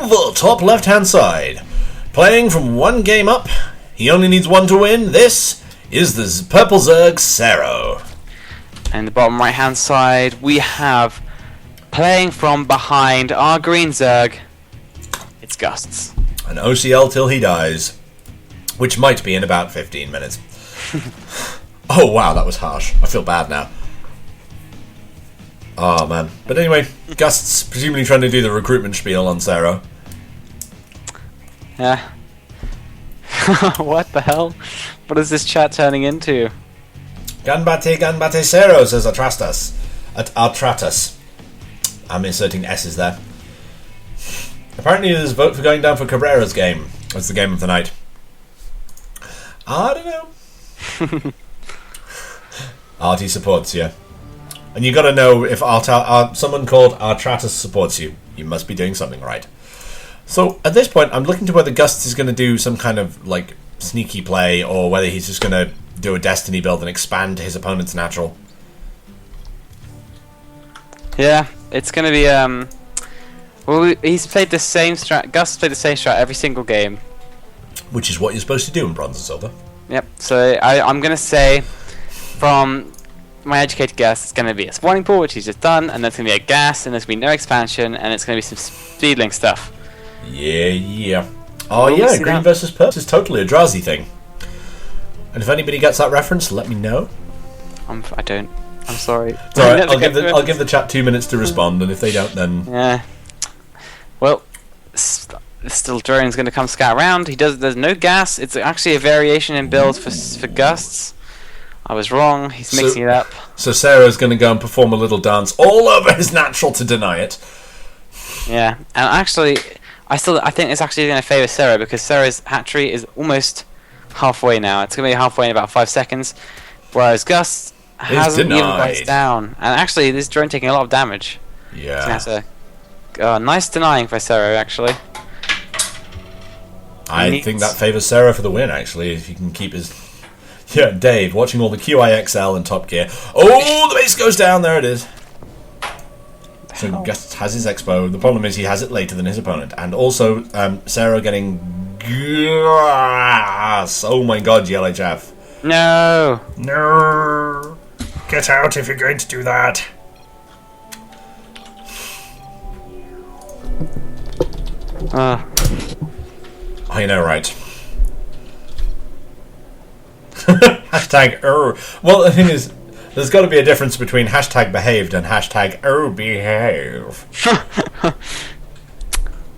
the top left-hand side. Playing from one game up, he only needs one to win. This is the Purple Zerg Sero. And the bottom right-hand side, we have playing from behind our green Zerg. It's Gusts. An OCL till he dies, which might be in about 15 minutes. Oh wow, that was harsh. I feel bad now. Oh man. But anyway, Gusts presumably trying to do the recruitment spiel on Sero. Yeah. What the hell? What is this chat turning into? Ganbate Sero, says Atratus. Atratus. I'm inserting S's there. Apparently there's a vote for going down for Cabrera's game. That's the game of the night. I don't know. Artie supports you. And you gotta know if someone called Artratus supports you, you must be doing something right. So at this point, I'm looking to whether Gusts is going to do some kind of like sneaky play, or whether he's just going to do a Destiny build and expand his opponent's natural. Yeah, it's going to be well, he's played the same strat. Gusts played the same strat every single game, which is what you're supposed to do in Bronze and Silver. Yep. So I'm going to say, from my educated guess, it's going to be a spawning pool, which he's just done, and there's going to be a gas, and there's going to be no expansion, and it's going to be some speedling stuff. Yeah. Oh yeah, green versus purple is totally a Drazi thing. And if anybody gets that reference, let me know. I don't. I'm sorry. It's alright, I'll give the chat 2 minutes to respond, and if they don't, then... Yeah. Well, still Drone's going to come scout around. There's no gas. It's actually a variation in build for Gusts. I was wrong. He's mixing it up. So Sarah's going to go and perform a little dance all over his natural to deny it. Yeah, and actually, I think it's actually going to favour Sarah, because Sarah's hatchery is almost halfway now. It's going to be halfway in about 5 seconds, whereas Gus hasn't even got down. And actually, this drone taking a lot of damage. Yeah. So nice denying for Sarah, actually. I think that favours Sarah for the win, actually, if he can keep his... Yeah, Dave, watching all the QIXL and Top Gear. Oh, the base goes down. There it is. So Gus has his expo. The problem is he has it later than his opponent. And also, Sarah getting gas. Oh my god, Yellow Jeff. No. Get out if you're going to do that. I know, right? Hashtag Well, the thing is, there's got to be a difference between hashtag behaved and hashtag behave.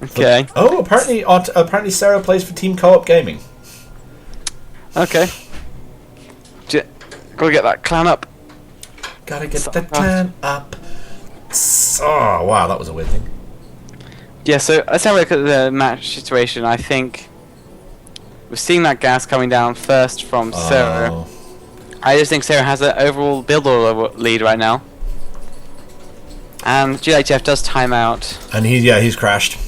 Okay. But, apparently Sarah plays for Team Co-op Gaming. Okay. Gotta get that clan up. Gotta get the clan up. Oh, wow, that was a weird thing. Yeah, so let's have a look at the match situation. I think we're seeing that gas coming down first from Sarah. I just think Sarah has an overall build order lead right now. And GHF does time out. And he's crashed.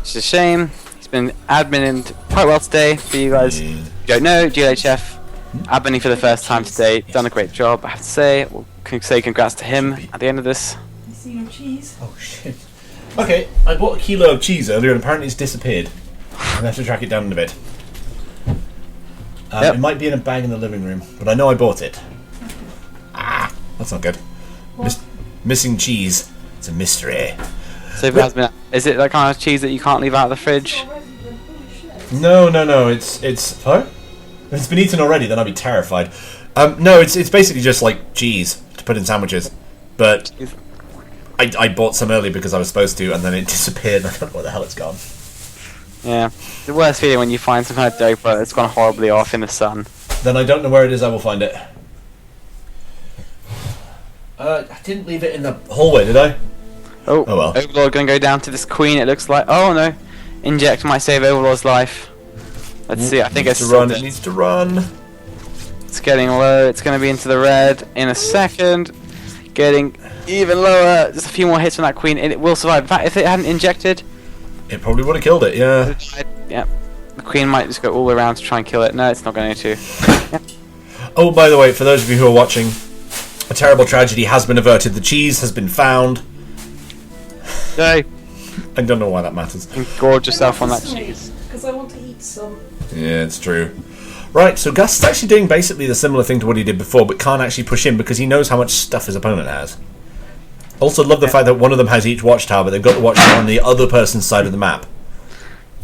It's a shame. He's been adminning quite well today. For you guys who don't know, GHF adminning for the first time today. Done a great job, I have to say. We'll say congrats to him at the end of this. You see no cheese? Oh shit. Okay, I bought a kilo of cheese earlier and apparently it's disappeared. I'm gonna have to track it down in a bit. It might be in a bag in the living room, but I know I bought it. That's not good. Missing cheese. It's a mystery. So is it that kind of cheese that you can't leave out of the fridge? No. It's huh? If it's been eaten already, then I'd be terrified. No, it's basically just like cheese to put in sandwiches. But I bought some earlier because I was supposed to, and then it disappeared. And I don't know where the hell it's gone. Yeah, the worst feeling when you find some kind of dope that's gone horribly off in the sun. Then I don't know where it is. I will find it. I didn't leave it in the hallway, did I? Oh well. Overlord gonna go down to this queen. It looks like. Oh no, inject might save Overlord's life. Let's see. I think it needs to run. It's getting low. It's gonna be into the red in a second. Getting even lower. Just a few more hits from that queen, and it will survive. In fact, if it hadn't injected, it probably would have killed it. Yeah. Yeah. The queen might just go all around to try and kill it. No, it's not going to. Yeah. Oh, by the way, for those of you who are watching, a terrible tragedy has been averted. The cheese has been found. Yay. I don't know why that matters. And gorge yourself on that cheese. Because I want to eat some. Yeah, it's true. Right, so Gust's actually doing basically the similar thing to what he did before, but can't actually push in because he knows how much stuff his opponent has. Also love the fact that one of them has each watchtower, but they've got the watchtower on the other person's side of the map.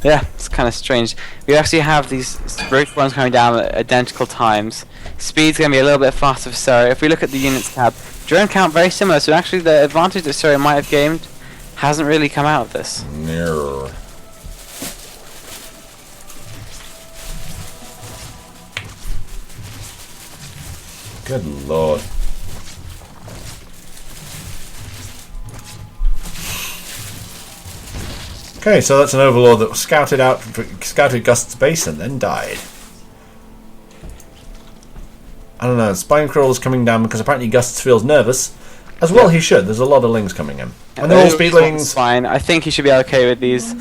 Yeah, it's kind of strange. We actually have these roach ones coming down at identical times. Speed's going to be a little bit faster for Sero. If we look at the units tab, drone count very similar, so actually the advantage that Sero might have gained hasn't really come out of this. No. Good lord. Okay, so that's an overlord that scouted Gust's base and then died. I don't know, Spine Crawler's coming down because apparently Gust feels nervous. As well he should, there's a lot of lings coming in. And they're all speedlings. Fine, I think he should be okay with these.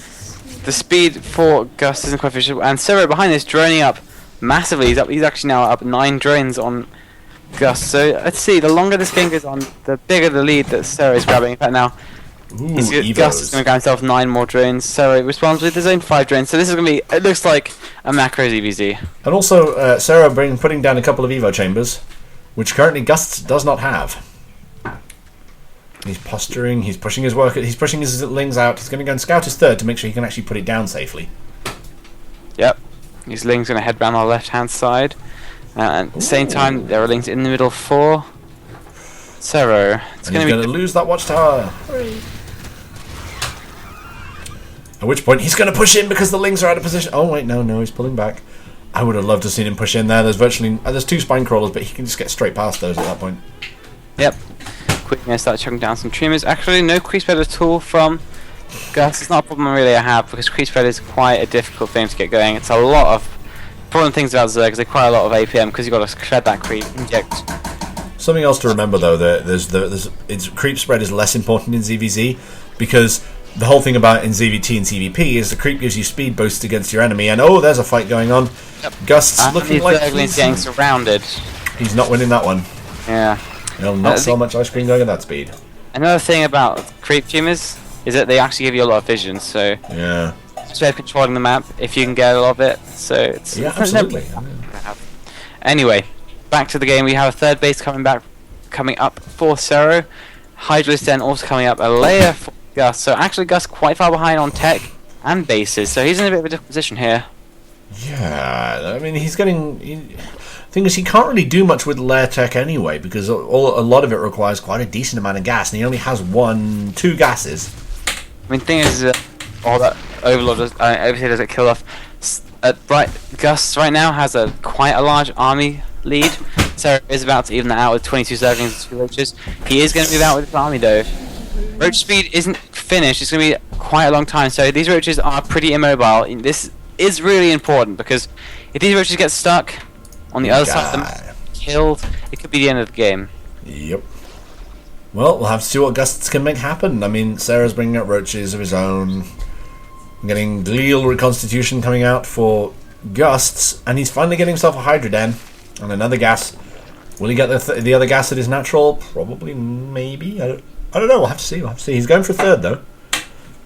The speed for Gust isn't quite efficient, and Sero behind this droning up massively. He's actually now up 9 drones on Gust. So let's see, the longer this game goes on, the bigger the lead that Sero is grabbing. In fact now, Gust is going to grab himself 9 more drones. Sero responds with his own 5 drones. So this is going to be, it looks like a macro ZvZ. And also, Sero putting down a couple of Evo chambers, which currently Gust does not have. He's posturing, he's pushing his work, he's pushing his lings out. He's going to go and scout his third to make sure he can actually put it down safely. Yep. His lings going to head round on the left hand side. And at the same time, there are lings in the middle for Sero. He's going to lose that watchtower. Hurry. At which point he's going to push in because the lings are out of position. Oh wait, no, he's pulling back. I would have loved to have seen him push in there. There's 2 spine crawlers, but he can just get straight past those at that point. Yep. Quickly going to start chucking down some trimmers. Actually, no creep spread at all from Gus. It's not a problem really I have because creep spread is quite a difficult thing to get going. It's a lot of problem things about Zerg because they require a lot of APM because you've got to shred that creep, inject. Something else to remember though, creep spread is less important in ZvZ because the whole thing about in ZvT and CVP is the creep gives you speed boosts against your enemy, and oh, there's a fight going on. Yep. Gust's looking like he's getting surrounded. He's not winning that one. Yeah. No, not so much ice cream going at that speed. Another thing about creep tumors is that they actually give you a lot of vision, so yeah. It's way of controlling the map if you can get a lot of it. So it's absolutely. Anyway, back to the game. We have a third base coming up for Sero. Hydra's then also coming up a layer for Gus. So actually Gus quite far behind on tech and bases, so he's in a bit of a different position here. Yeah, I mean he's getting. Thing is, he can't really do much with lair tech anyway because a lot of it requires quite a decent amount of gas, and he only has 2 gases. I mean, thing is, all that Overlord does, obviously doesn't kill off. Gus right now has quite a large army lead. Sero is about to even that out with 22 Zerglings and 2 roaches. He is going to move out with his army though. Roach speed isn't finished. It's going to be quite a long time. So these roaches are pretty immobile. This is really important because if these roaches get stuck on the other side of them, killed, it could be the end of the game. Yep. Well, we'll have to see what Gusts can make happen. I mean, Sarah's bringing out roaches of his own, getting Glial Reconstitution coming out for Gusts, and he's finally getting himself a Hydra Den and another gas. Will he get the other gas that is natural? Probably, maybe. I don't know. We'll have to see. He's going for 3rd though.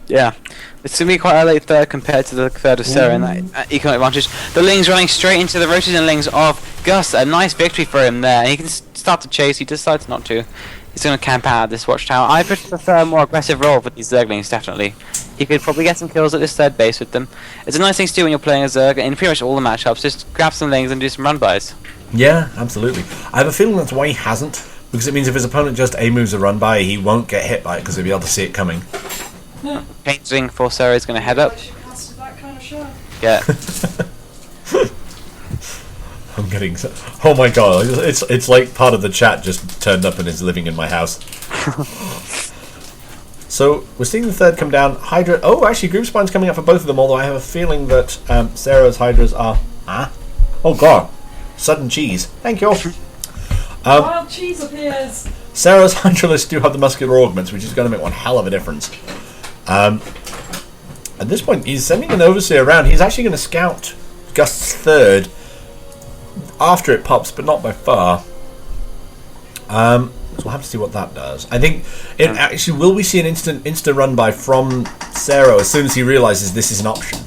Yeah, it's going to be quite a late 3rd compared to the 3rd of Sero in that economic advantage. The Lings running straight into the roaches and Lings of Gus. A nice victory for him there. He can start to chase. He decides not to. He's going to camp out this watchtower. I prefer a more aggressive role for these Zerglings, definitely. He could probably get some kills at this 3rd base with them. It's a nice thing to do when you're playing a Zerg in pretty much all the matchups. Just grab some Lings and do some run-bys. Yeah, absolutely. I have a feeling that's why he hasn't, because it means if his opponent just A-moves a run-by, he won't get hit by it because he'll be able to see it coming. Painting for Sero is going to head up. That kind of show. Yeah. I'm getting so... Oh my god, it's like part of the chat just turned up and is living in my house. So, we're seeing the 3rd come down. Hydra... Oh, actually, Group Spine's coming up for both of them, although I have a feeling that Sarah's Hydras are... Oh god. Sudden cheese. Thank you. Wild cheese appears. Sarah's Hydralists do have the muscular augments, which is going to make one hell of a difference. At this point, he's sending an Overseer around. He's actually going to scout Gust's 3rd after it pops, but not by far. He's We'll have to see what that does. I think it actually will. We see an insta run by from Zero as soon as he realizes this is an option.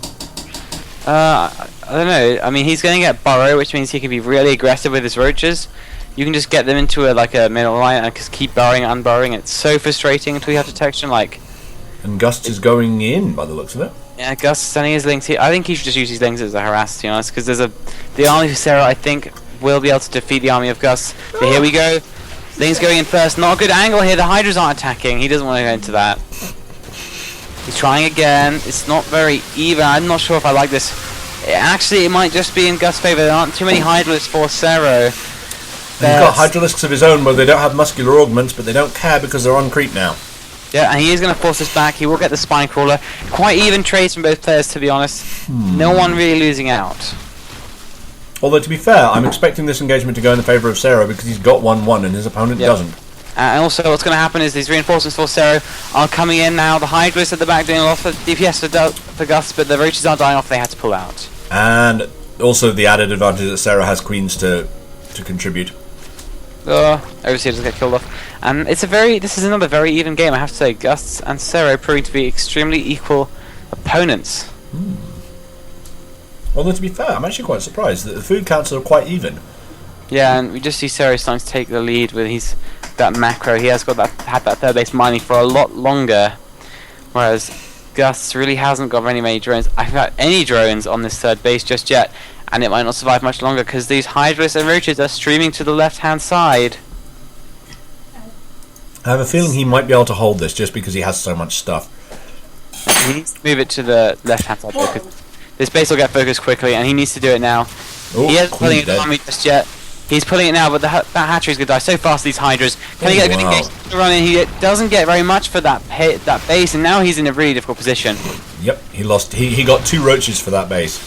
I don't know. I mean, he's going to get Burrow, which means he can be really aggressive with his roaches. You can just get them into a middle line and just keep burrowing and unburrowing. It's so frustrating until you have detection. And Gust is going in by the looks of it. Yeah, Gus sending his links here. I think he should just use his links as a harass, to be honest, because the army for Sarah, I think, will be able to defeat the army of Gus. But here we go. Lings going in first. Not a good angle here. The Hydras aren't attacking. He doesn't want to go into that. He's trying again. It's not very even. I'm not sure if I like this. Actually, it might just be in Gus' favour. There aren't too many Hydralisks for Zero. He's got Hydralisks of his own where they don't have muscular augments, but they don't care because they're on creep now. Yeah, and he is going to force us back. He will get the Spine Crawler. Quite even trades from both players, to be honest. No one really losing out. Although, to be fair, I'm expecting this engagement to go in the favour of Zero because he's got 1-1 and his opponent doesn't. And also, what's going to happen is these reinforcements for Zero are coming in now. The Hydras at the back doing a lot of DPS for Gus, but the Roaches are dying off. They had to pull out. And also the added advantage that Zero has Queens to contribute. Overseer doesn't get killed off. And this is another very even game, I have to say. Gus and Zero proving to be extremely equal opponents. Although, to be fair, I'm actually quite surprised that the food counts are quite even. Yeah, and we just see Zero starting to take the lead with that macro. He has had that third base mining for a lot longer, whereas Gus really hasn't got very many drones. I haven't got any drones on this third base just yet, and it might not survive much longer because these Hydras and Roaches are streaming to the left-hand side. I have a feeling he might be able to hold this just because he has so much stuff. He needs to move it to the left-hand side because this base will get focused quickly, and he needs to do it now. He isn't pulling it army just yet. He's pulling it now, but that hatchery's going to die so fast, these Hydras. Can he get a good engagement to run in? He doesn't get very much for that base, and now he's in a really difficult position. Yep, he lost. He got 2 roaches for that base.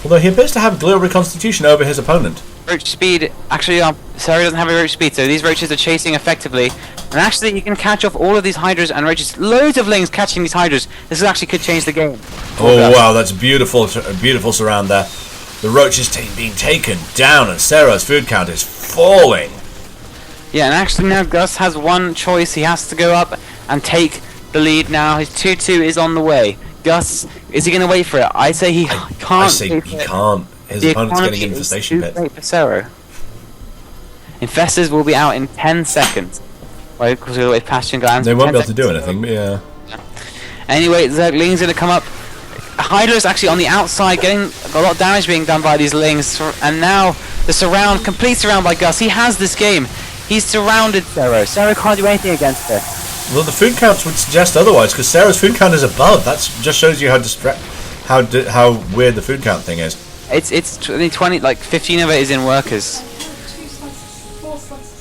Although he appears to have glial reconstitution over his opponent. Roach speed, actually, Sarah doesn't have a roach speed, so these roaches are chasing effectively. And actually, you can catch off all of these Hydras and roaches. Loads of Lings catching these Hydras. This actually could change the game. Oh, wow, that's beautiful, a beautiful surround there. The roach is being taken down, and Sarah's food count is falling. Yeah, and actually now Gus has one choice. He has to go up and take the lead now. His 2-2 is on the way. Gus, is he going to wait for it? I say he can't. I say he can't. His opponent's getting infestation pit. Late for Zero. Infestors will be out in 10 seconds. Right, because we'll wait Passion Glands. They won't be able to do anything, but yeah. Anyway, Zergling's going to come up. Hydra is actually on the outside, getting a lot of damage being done by these Lings, and now the complete surround by Gus. He has this game. He's surrounded Zero. Zero can't do anything against it. Well, the food counts would suggest otherwise, because Sarah's food count is above. That just shows you how weird the food count thing is. It's 20, like 15 of it is in workers.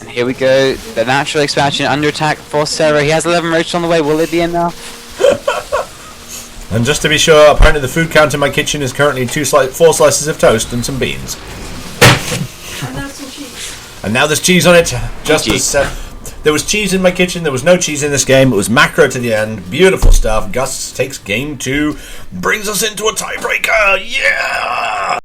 And here we go. The natural expansion under attack for Sarah. He has 11 roaches on the way. Will it be enough? And just to be sure, apparently the food count in my kitchen is currently 4 slices of toast and some beans. And now some cheese. And now there's cheese on it. Just as there was cheese in my kitchen, there was no cheese in this game. It was macro to the end. Beautiful stuff. Gus takes game 2, brings us into a tiebreaker. Yeah!